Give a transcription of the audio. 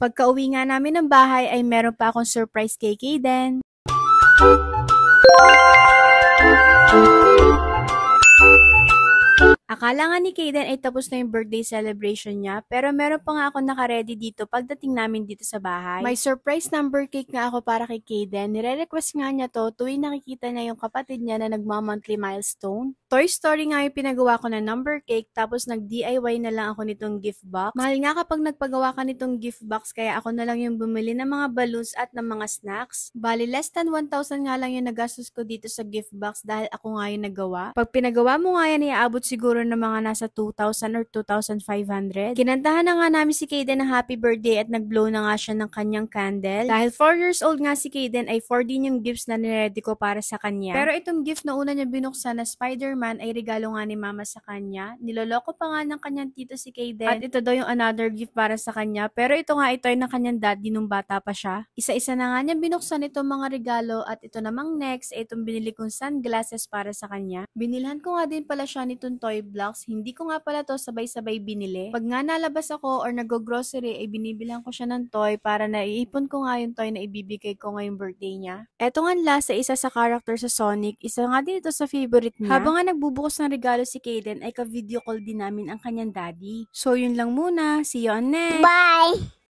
Pagka-uwi nga namin ng bahay ay meron pa akong surprise kay Kaden. Akala nga ni Kaden ay tapos na yung birthday celebration niya, pero meron pa nga ako naka-ready dito pagdating namin dito sa bahay. May surprise number cake nga ako para kay Kaden. Nire-request nga niya to tuwing nakikita niya yung kapatid niya na nagma-monthly milestone. Toy Story nga yung pinagawa ko na number cake, tapos nag-DIY na lang ako nitong gift box. Mahal nga kapag nagpagawa ka nitong gift box, kaya ako na lang yung bumili ng mga balloons at ng mga snacks. Bali, less than 1,000 nga lang yung nagastos ko dito sa gift box dahil ako nga yung nagawa. Pag pinagawa mo nga yan, iaabot siguro ng mga nasa 2,000 or 2,500. Kinantahan na nga namin si Kaden ng happy birthday at nag-blow na nga siya ng kanyang candle. Dahil 4 years old nga si Kaden ay 4 din yung gifts na niready ko para sa kanya. Pero itong gift na una niya binuksan na Spider-Man ay regalo nga ni mama sa kanya. Niloloko pa nga ng kanyang tito si Kaden at ito daw yung another gift para sa kanya. Pero ito nga ito ay ng kanyang daddy nung bata pa siya. Isa-isa na nga niya binuksan itong mga regalo at ito namang next ay itong binili kong sunglasses para sa kanya. Binilhan ko nga din pala siya nitong toy blocks. Hindi ko nga pala to sabay-sabay binili. Pag nga nalabas ako or nag-grocery ay binibilang ko siya ng toy para naiipon ko nga yung toy na ibibigay ko ngayong birthday niya. Eto nga last sa isa sa character sa Sonic, isa nga din ito sa favorite niya. Habang nga nagbubukas ng regalo si Kaden ay ka-video call din namin ang kanyang daddy. So yun lang muna. See you on next! Bye!